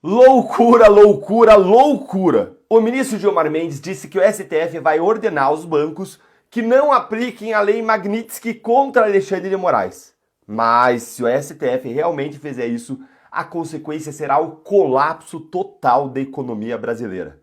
Loucura, loucura, loucura! O ministro Gilmar Mendes disse que o STF vai ordenar aos bancos que não apliquem a lei Magnitsky contra Alexandre de Moraes. Mas se o STF realmente fizer isso, a consequência será o colapso total da economia brasileira.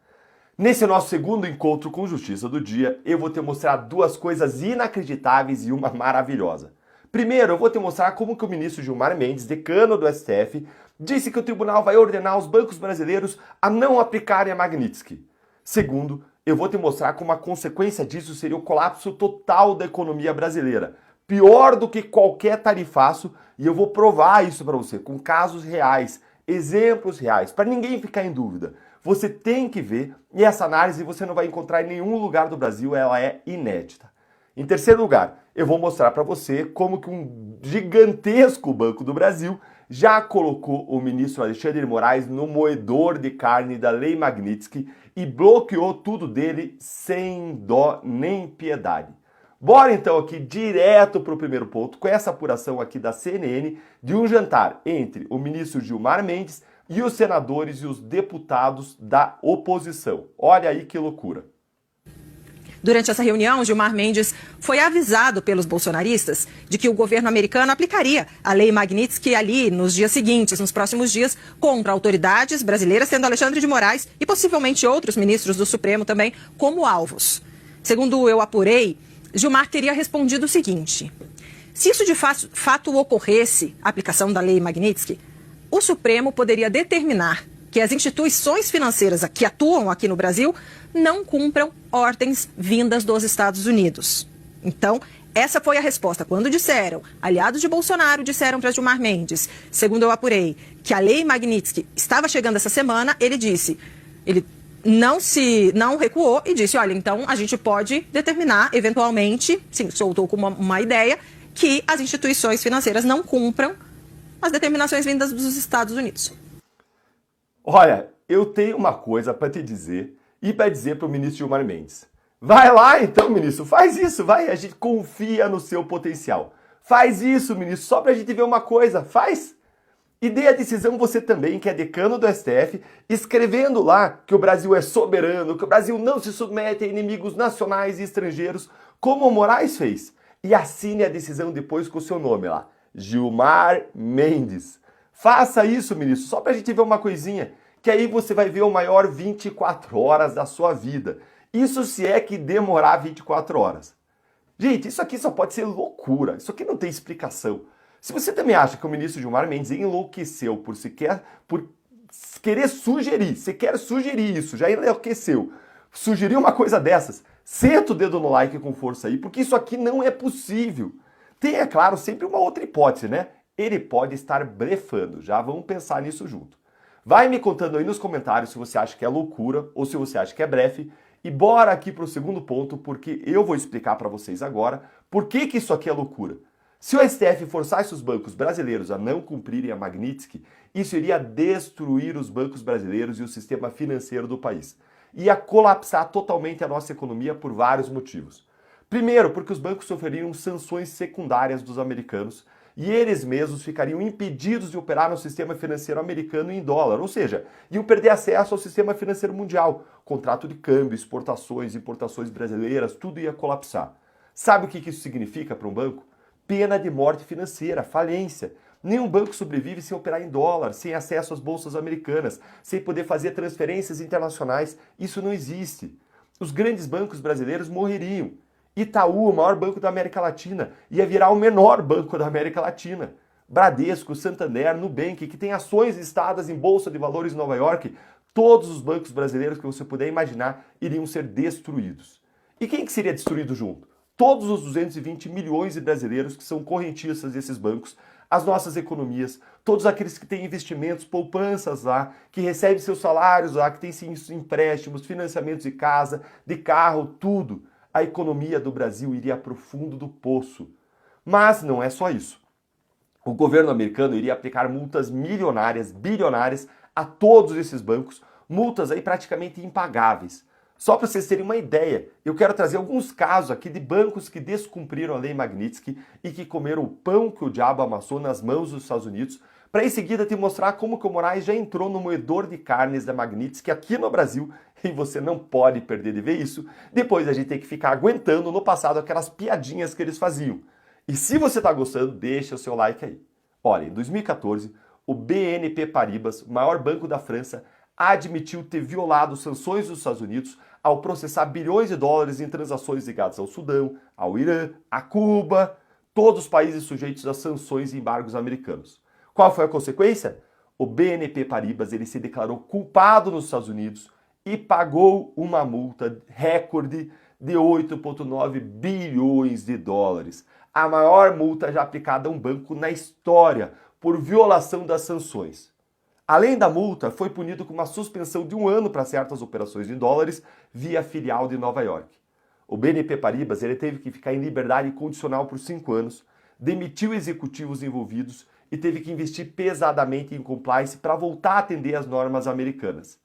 Nesse nosso segundo encontro com Justiça do Dia, eu vou te mostrar duas coisas inacreditáveis e uma maravilhosa. Primeiro, eu vou te mostrar como que o ministro Gilmar Mendes, decano do STF, disse que o tribunal vai ordenar aos bancos brasileiros a não aplicarem a Magnitsky. Segundo, eu vou te mostrar como a consequência disso seria o colapso total da economia brasileira. Pior do que qualquer tarifaço, e eu vou provar isso para você, com casos reais, exemplos reais, para ninguém ficar em dúvida. Você tem que ver, e essa análise você não vai encontrar em nenhum lugar do Brasil, ela é inédita. Em terceiro lugar, eu vou mostrar para você como que um gigantesco Banco do Brasil já colocou o ministro Alexandre de Moraes no moedor de carne da Lei Magnitsky e bloqueou tudo dele sem dó nem piedade. Bora então aqui direto para o primeiro ponto, com essa apuração aqui da CNN de um jantar entre o ministro Gilmar Mendes e os senadores e os deputados da oposição. Olha aí que loucura. Durante essa reunião, Gilmar Mendes foi avisado pelos bolsonaristas de que o governo americano aplicaria a lei Magnitsky ali nos dias seguintes, nos próximos dias, contra autoridades brasileiras, sendo Alexandre de Moraes e possivelmente outros ministros do Supremo também como alvos. Segundo eu apurei, Gilmar teria respondido o seguinte: se isso de fato ocorresse, a aplicação da lei Magnitsky, o Supremo poderia determinar que as instituições financeiras que atuam aqui no Brasil não cumpram ordens vindas dos Estados Unidos. Então, essa foi a resposta. Quando disseram, aliados de Bolsonaro disseram para Gilmar Mendes, segundo eu apurei, que a lei Magnitsky estava chegando essa semana, ele disse, ele não recuou e disse, olha, então a gente pode determinar, eventualmente, sim, soltou com uma ideia, que as instituições financeiras não cumpram as determinações vindas dos Estados Unidos. Olha, eu tenho uma coisa para te dizer e para dizer para o ministro Gilmar Mendes. Vai lá então, ministro, faz isso, vai, a gente confia no seu potencial. Faz isso, ministro, só para a gente ver uma coisa, faz. E dê a decisão você também, que é decano do STF, escrevendo lá que o Brasil é soberano, que o Brasil não se submete a inimigos nacionais e estrangeiros, como o Moraes fez. E assine a decisão depois com o seu nome lá, Gilmar Mendes. Faça isso, ministro, só para a gente ver uma coisinha, que aí você vai ver o maior 24 horas da sua vida. Isso se é que demorar 24 horas. Gente, isso aqui só pode ser loucura, isso aqui não tem explicação. Se você também acha que o ministro Gilmar Mendes enlouqueceu por querer sugerir, você quer sugerir isso, já enlouqueceu, sugerir uma coisa dessas, senta o dedo no like com força aí, porque isso aqui não é possível. Tem, é claro, sempre uma outra hipótese, né? Ele pode estar blefando, já vamos pensar nisso junto. Vai me contando aí nos comentários se você acha que é loucura ou se você acha que é blefe. E bora aqui para o segundo ponto, porque eu vou explicar para vocês agora por que isso aqui é loucura. Se o STF forçasse os bancos brasileiros a não cumprirem a Magnitsky, isso iria destruir os bancos brasileiros e o sistema financeiro do país. Ia colapsar totalmente a nossa economia por vários motivos. Primeiro, porque os bancos sofreriam sanções secundárias dos americanos e eles mesmos ficariam impedidos de operar no sistema financeiro americano em dólar, ou seja, iam perder acesso ao sistema financeiro mundial. Contrato de câmbio, exportações, importações brasileiras, tudo ia colapsar. Sabe o que isso significa para um banco? Pena de morte financeira, falência. Nenhum banco sobrevive sem operar em dólar, sem acesso às bolsas americanas, sem poder fazer transferências internacionais. Isso não existe. Os grandes bancos brasileiros morreriam. Itaú, o maior banco da América Latina, ia virar o menor banco da América Latina. Bradesco, Santander, Nubank, que tem ações listadas em Bolsa de Valores em Nova York, todos os bancos brasileiros que você puder imaginar iriam ser destruídos. E quem que seria destruído junto? Todos os 220 milhões de brasileiros que são correntistas desses bancos, as nossas economias, todos aqueles que têm investimentos, poupanças lá, que recebem seus salários lá, que têm seus empréstimos, financiamentos de casa, de carro, tudo. A economia do Brasil iria para o fundo do poço. Mas não é só isso. O governo americano iria aplicar multas milionárias, bilionárias a todos esses bancos, multas aí praticamente impagáveis. Só para vocês terem uma ideia, eu quero trazer alguns casos aqui de bancos que descumpriram a lei Magnitsky e que comeram o pão que o diabo amassou nas mãos dos Estados Unidos para em seguida te mostrar como que o Moraes já entrou no moedor de carnes da Magnitsky aqui no Brasil, e você não pode perder de ver isso, depois a gente tem que ficar aguentando no passado aquelas piadinhas que eles faziam. E se você está gostando, deixa o seu like aí. Olha, em 2014, o BNP Paribas, o maior banco da França, admitiu ter violado sanções dos Estados Unidos ao processar bilhões de dólares em transações ligadas ao Sudão, ao Irã, a Cuba, todos os países sujeitos a sanções e embargos americanos. Qual foi a consequência? O BNP Paribas ele se declarou culpado nos Estados Unidos e pagou uma multa recorde de 8,9 bilhões de dólares. A maior multa já aplicada a um banco na história por violação das sanções. Além da multa, foi punido com uma suspensão de 1 ano para certas operações em dólares via filial de Nova York. O BNP Paribas ele teve que ficar em liberdade condicional por 5 anos, demitiu executivos envolvidos e teve que investir pesadamente em compliance para voltar a atender às normas americanas.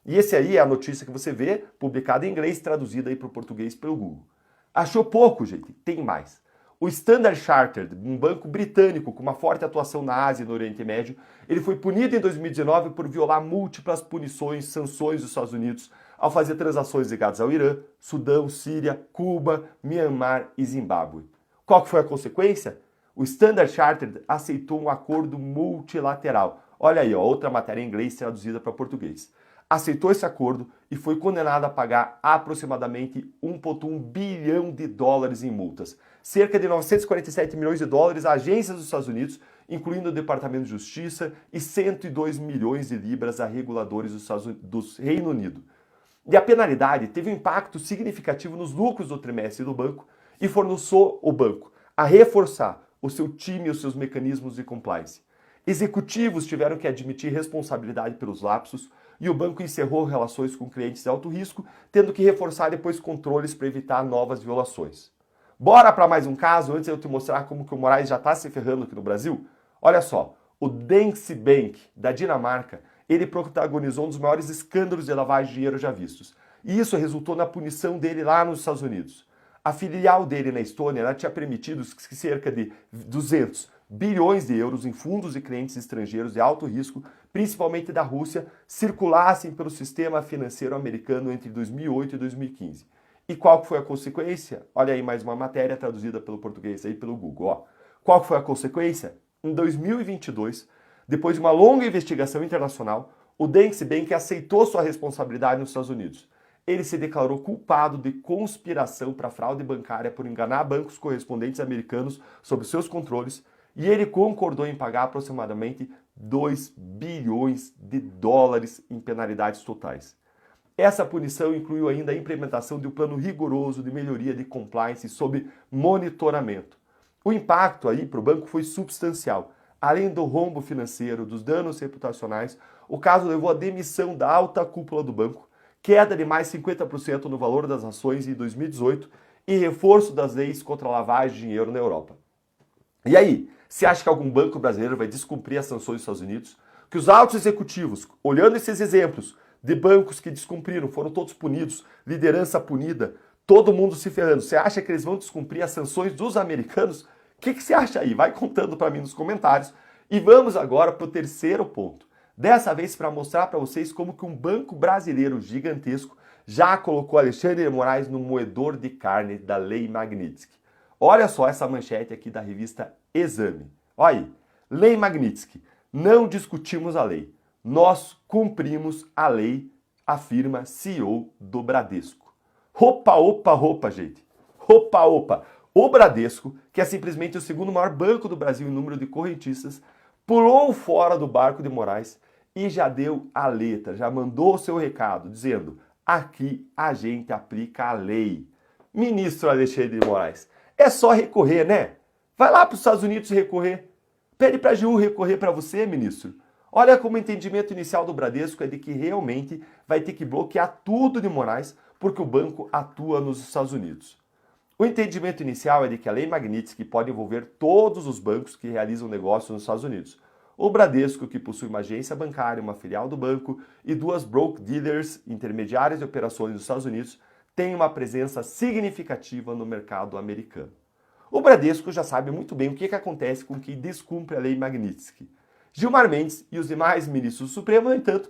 E esse aí é a notícia que você vê, publicada em inglês, traduzida aí para o português pelo Google. Achou pouco, gente? Tem mais. O Standard Chartered, um banco britânico com uma forte atuação na Ásia e no Oriente Médio, ele foi punido em 2019 por violar múltiplas punições, sanções dos Estados Unidos ao fazer transações ligadas ao Irã, Sudão, Síria, Cuba, Myanmar e Zimbábue. Qual que foi a consequência? O Standard Chartered aceitou um acordo multilateral. Olha aí, ó, outra matéria em inglês traduzida para português. Aceitou esse acordo e foi condenado a pagar aproximadamente 1,1 bilhão de dólares em multas. Cerca de 947 milhões de dólares a agências dos Estados Unidos, incluindo o Departamento de Justiça, e 102 milhões de libras a reguladores do Reino Unido. E a penalidade teve um impacto significativo nos lucros do trimestre do banco e forçou o banco a reforçar o seu time e os seus mecanismos de compliance. Executivos tiveram que admitir responsabilidade pelos lapsos e o banco encerrou relações com clientes de alto risco, tendo que reforçar depois controles para evitar novas violações. Bora para mais um caso, antes de eu te mostrar como que o Moraes já está se ferrando aqui no Brasil? Olha só, o Danske Bank, da Dinamarca, ele protagonizou um dos maiores escândalos de lavagem de dinheiro já vistos. E isso resultou na punição dele lá nos Estados Unidos. A filial dele na Estônia ela tinha permitido que cerca de 200 bilhões de euros em fundos e clientes estrangeiros de alto risco, principalmente da Rússia, circulassem pelo sistema financeiro americano entre 2008 e 2015. E qual foi a consequência? Olha aí mais uma matéria traduzida pelo português aí pelo Google. Ó. Qual foi a consequência? Em 2022, depois de uma longa investigação internacional, o Danske Bank aceitou sua responsabilidade nos Estados Unidos. Ele se declarou culpado de conspiração para fraude bancária por enganar bancos correspondentes americanos sobre seus controles e ele concordou em pagar aproximadamente 2 bilhões de dólares em penalidades totais. Essa punição incluiu ainda a implementação de um plano rigoroso de melhoria de compliance sob monitoramento. O impacto aí para o banco foi substancial. Além do rombo financeiro, dos danos reputacionais, o caso levou à demissão da alta cúpula do banco, queda de mais 50% no valor das ações em 2018 e reforço das leis contra a lavagem de dinheiro na Europa. E aí, você acha que algum banco brasileiro vai descumprir as sanções dos Estados Unidos? Que os altos executivos, olhando esses exemplos de bancos que descumpriram, foram todos punidos, liderança punida, todo mundo se ferrando, você acha que eles vão descumprir as sanções dos americanos? O que você acha aí? Vai contando para mim nos comentários. E vamos agora para o terceiro ponto. Dessa vez para mostrar para vocês como que um banco brasileiro gigantesco já colocou Alexandre de Moraes no moedor de carne da Lei Magnitsky. Olha só essa manchete aqui da revista Exame. Olha aí, Lei Magnitsky. Não discutimos a lei. Nós cumprimos a lei, afirma CEO do Bradesco. Opa, opa, opa, gente. Opa, opa. O Bradesco, que é simplesmente o segundo maior banco do Brasil em número de correntistas, pulou fora do barco de Moraes e já deu a letra, já mandou o seu recado, dizendo: aqui a gente aplica a lei. Ministro Alexandre de Moraes, é só recorrer, né? Vai lá para os Estados Unidos recorrer. Pede para a AGU recorrer para você, ministro. Olha como o entendimento inicial do Bradesco é de que realmente vai ter que bloquear tudo de Moraes porque o banco atua nos Estados Unidos. O entendimento inicial é de que a Lei Magnitsky pode envolver todos os bancos que realizam negócios nos Estados Unidos. O Bradesco, que possui uma agência bancária, uma filial do banco e 2 broker-dealers, intermediárias de operações nos Estados Unidos, tem uma presença significativa no mercado americano. O Bradesco já sabe muito bem o que acontece com quem descumpre a Lei Magnitsky. Gilmar Mendes e os demais ministros do Supremo, no entanto,